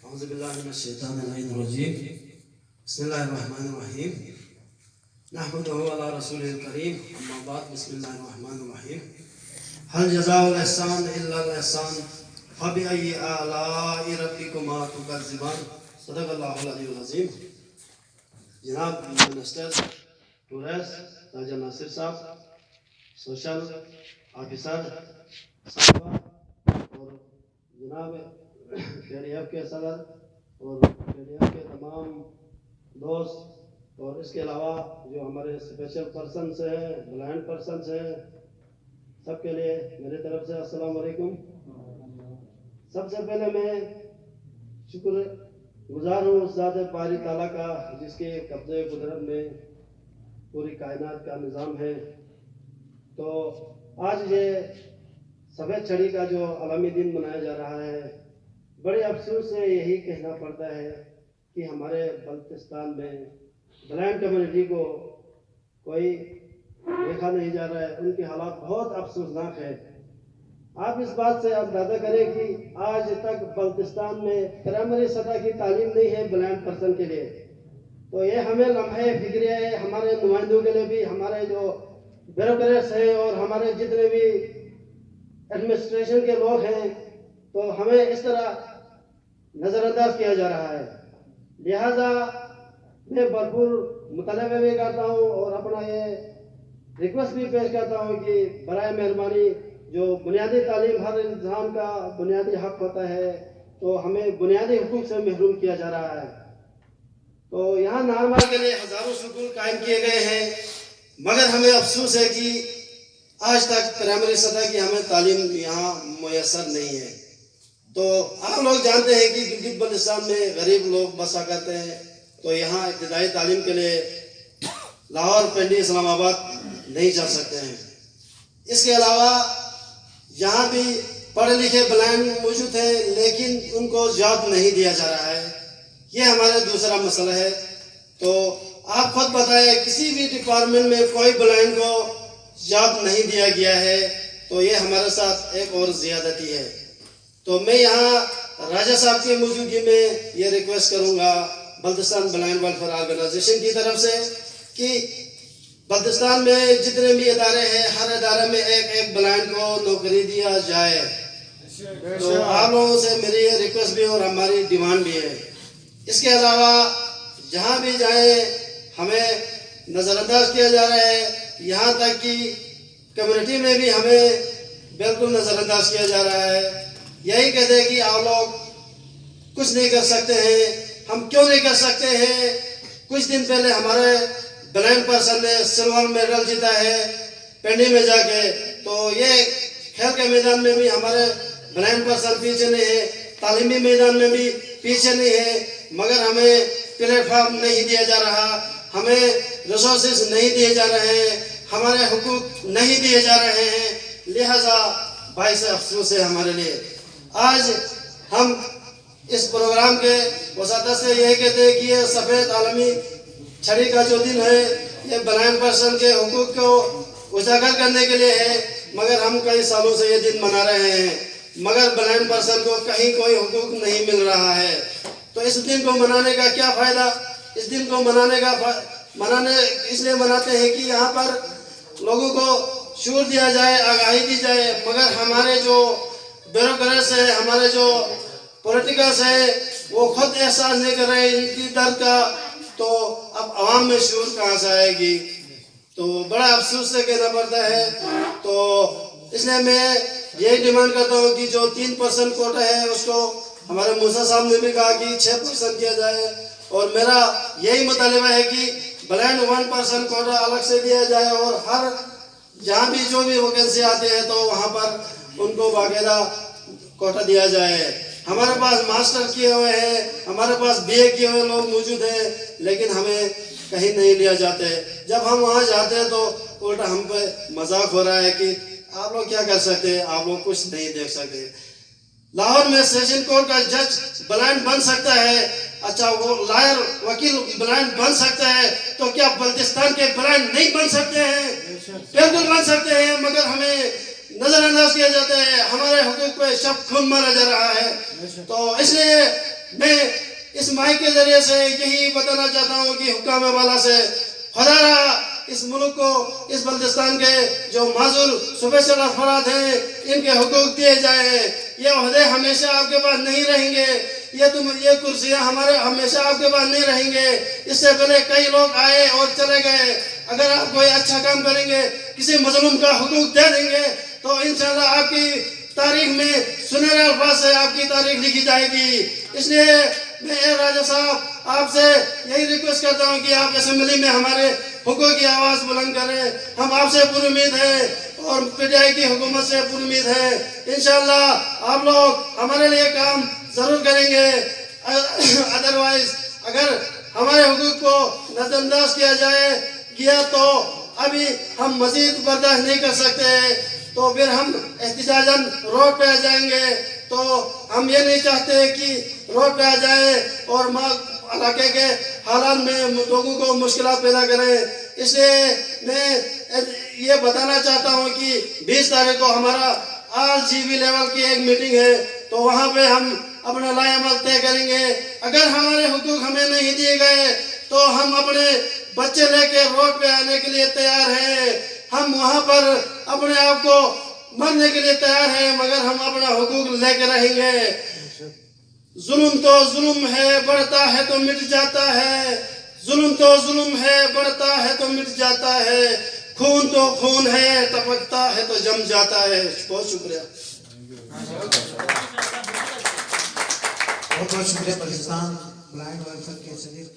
أعوذ بالله من الشيطان الرجيم بسم الله الرحمن الرحيم نحمده على رسوله الكريم أما بعد بسم الله الرحمن الرحيم هل جزاء الإحسان إلا الإحسان فبأي آلاء ربكما تكذبان صدق الله العلي العظيم جناب منسٹر ٹورسٹ راجہ ناصر صاحب سوشل آفیسر صاحبہ اور جناب KDF کے صدر اور KDF کے تمام دوست اور اس کے علاوہ جو ہمارے اسپیشل پرسنس ہیں بلائنڈ پرسنس ہیں سب کے لیے میری طرف سے السلام علیکم۔ سب سے پہلے میں شکر گزار ہوں اس ذات باری تعالیٰ کا جس کے قبضے قدرت میں پوری کائنات کا نظام ہے۔ تو آج یہ سفید چھڑی کا جو عالمی دن منایا جا رہا ہے، بڑے افسوس سے یہی کہنا پڑتا ہے کہ ہمارے بلوچستان میں بلائنڈ کمیونٹی کو کوئی دیکھا نہیں جا رہا ہے، ان کے حالات بہت افسوسناک ہے۔ آپ اس بات سے اندازہ کریں کہ آج تک بلوچستان میں پرائمری سطح کی تعلیم نہیں ہے بلائنڈ پرسن کے لیے۔ تو یہ ہمیں لمحے فکریہ ہے ہمارے نمائندوں کے لیے بھی، ہمارے جو بیوروکریٹس ہیں اور ہمارے جتنے بھی ایڈمنسٹریشن کے لوگ ہیں، تو ہمیں اس طرح نظر انداز کیا جا رہا ہے۔ لہٰذا میں بھرپور مطالبہ بھی کرتا ہوں اور اپنا یہ ریکویسٹ بھی پیش کرتا ہوں کہ برائے مہربانی جو بنیادی تعلیم ہر انسان کا بنیادی حق ہوتا ہے، تو ہمیں بنیادی حقوق سے محروم کیا جا رہا ہے۔ تو یہاں نارمل کے لیے ہزاروں سکول قائم کیے گئے ہیں، مگر ہمیں افسوس ہے کہ آج تک پرائمری سطح کی ہمیں تعلیم یہاں میسر نہیں ہے۔ تو آپ لوگ جانتے ہیں کہ گلگت بلتستان میں غریب لوگ بسا کرتے ہیں، تو یہاں ابتدائی تعلیم کے لیے لاہور، پنڈی، اسلام آباد نہیں جا سکتے ہیں۔ اس کے علاوہ یہاں بھی پڑھے لکھے بلائنڈ موجود ہیں لیکن ان کو جاب نہیں دیا جا رہا ہے، یہ ہمارا دوسرا مسئلہ ہے۔ تو آپ خود بتائیں کسی بھی ڈپارٹمنٹ میں کوئی بلائنڈ کو جاب نہیں دیا گیا ہے، تو یہ ہمارے ساتھ ایک اور زیادتی ہے۔ تو میں یہاں راجہ صاحب کی موجودگی میں یہ ریکویسٹ کروں گا بلتستان بلائنڈ ویلفیئر آرگنائزیشن کی طرف سے کہ بلتستان میں جتنے بھی ادارے ہیں ہر ادارے میں ایک ایک بلائنڈ کو نوکری دیا جائے۔ تو آپ لوگوں سے میری یہ ریکویسٹ بھی اور ہماری ڈیمانڈ بھی ہے۔ اس کے علاوہ جہاں بھی جائیں ہمیں نظر انداز کیا جا رہا ہے، یہاں تک کہ کمیونٹی میں بھی ہمیں بالکل نظر انداز کیا جا رہا ہے۔ یہی کہتے ہیں کہ آپ لوگ کچھ نہیں کر سکتے ہیں۔ ہم کیوں نہیں کر سکتے ہیں؟ کچھ دن پہلے ہمارے بلائنڈ پرسن نے سلور میڈل جیتا ہے پنڈی میں جا کے، تو یہ کھیل کے میدان میں بھی ہمارے بلائنڈ پرسن پیچھے نہیں ہے، تعلیمی میدان میں بھی پیچھے نہیں ہے، مگر ہمیں پلیٹ فارم نہیں دیا جا رہا، ہمیں ریسورسز نہیں دیے جا رہے ہیں، ہمارے حقوق نہیں دیے جا رہے ہیں۔ لہٰذا باعث افسوس ہے ہمارے لیے۔ آج ہم اس پروگرام کے وساطت سے یہ کہتے ہیں کہ یہ سفید عالمی چھڑی کا جو دن ہے یہ بلائنڈ پرسن کے حقوق کو اجاگر کرنے کے لیے ہے، مگر ہم کئی سالوں سے یہ دن منا رہے ہیں، مگر بلائنڈ پرسن کو کہیں کوئی حقوق نہیں مل رہا ہے۔ تو اس دن کو منانے کا کیا فائدہ؟ اس دن کو منانے اس لیے مناتے ہیں کہ یہاں پر لوگوں کو شعور دیا جائے، آگاہی دی جائے، مگر ہمارے جو بیوروکریٹس ہیں، ہمارے جو پولیٹیکلس ہیں، وہ خود احساس نہیں کر رہے ان کی درد کا، تو اب عوام میں شعور کہاں سے آئے گی؟ تو بڑا افسوس سے کہنا پڑتا ہے۔ تو اس لیے میں یہی ڈیمانڈ کرتا ہوں کہ جو 3% کوٹا ہے اس کو ہمارے موسیٰ صاحب نے بھی کہا کہ 6% کیا جائے، اور میرا یہی مطالبہ ہے کہ بلائنڈ 1% کوٹا الگ سے دیا جائے، اور ہر جہاں بھی جو بھی ویکینسی آتے ہیں تو وہاں پر ان کو باقاعدہ کوٹا دیا جائے۔ ہمارے پاس ماسٹر کیے ہوئے ہیں، ہمارے پاس BA کیے ہوئے لوگ موجود ہیں، لیکن ہمیں کہیں نہیں لیا جاتے۔ جب ہم وہاں جاتے ہیں تو الٹا ہم پہ مذاق ہو رہا ہے کہ آپ لوگ کیا کر سکتے ہیں، آپ لوگ کچھ نہیں دیکھ سکتے۔ لاہور میں سیشن کورٹ کا جج بلائنڈ بن سکتا ہے، اچھا وہ لائر وکیل بلائنڈ بن سکتا ہے، تو کیا بلتستان کے بلائنڈ نہیں بن سکتے ہیں؟ بالکل بن سکتے ہیں، مگر ہمیں نظر انداز کیا جاتا ہے، ہمارے حقوق پہ شب خون مارا جا رہا ہے۔ تو اس لیے میں اس مائک کے ذریعے سے یہی بتانا چاہتا ہوں کہ حکام والا سے خدا را اس ملک کو، اس بلتستان کے جو معذور سپیشل افراد ہیں، ان کے حقوق دیے جائیں. یہ عہدے ہمیشہ آپ کے پاس نہیں رہیں گے، یہ کرسیاں ہمارے ہمیشہ آپ کے پاس نہیں رہیں گے. اس سے پہلے کئی لوگ آئے اور چلے گئے. اگر آپ کوئی اچھا کام کریں گے، کسی مظلوم کا حقوق دے دیں گے، تو انشاءاللہ آپ کی تاریخ میں سنہرے الفاظ سے آپ کی تاریخ لکھی جائے گی. اس لیے میں راجہ صاحب آپ سے یہی ریکویسٹ کرتا ہوں کہ آپ اسمبلی میں ہمارے حقوق کی آواز بلند کریں. ہم آپ سے پر امید ہیں اور پی ٹی آئی کی حکومت سے پر امید ہے. انشاءاللہ آپ لوگ ہمارے لیے کام ضرور کریں گے. ادروائز اگر ہمارے حقوق کو نظر انداز کیا تو ابھی ہم مزید برداشت نہیں کر سکتے، تو پھر ہم احتجاجاً روڈ پہ آ جائیں گے. تو ہم یہ نہیں چاہتے کہ روڈ پہ آ جائیں اور علاقے کے حالات میں لوگوں کو مشکلات پیدا کریں. اس لیے میں یہ بتانا چاہتا ہوں کہ 20 تاریخ کو ہمارا آل جی بی لیول کی ایک میٹنگ ہے، تو وہاں پہ ہم اپنا لائے عمل طے کریں گے. اگر ہمارے حقوق ہمیں نہیں دیے گئے تو ہم اپنے بچے لے کے روڈ پہ آنے کے لیے تیار ہیں. ہم وہاں پر اپنے آپ کو مرنے کے لیے تیار ہیں، مگر ہم اپنا حقوق لے کے رہیں گے. ظلم تو ظلم ہے، بڑھتا ہے تو مٹ جاتا ہے. ظلم تو ظلم ہے، بڑھتا ہے تو مٹ جاتا ہے. خون تو خون ہے، ٹپکتا ہے تو جم جاتا ہے. بہت شکریہ. بہت بہت شکریہ. بلتستان بلائنڈ ویلفیئر کے صدر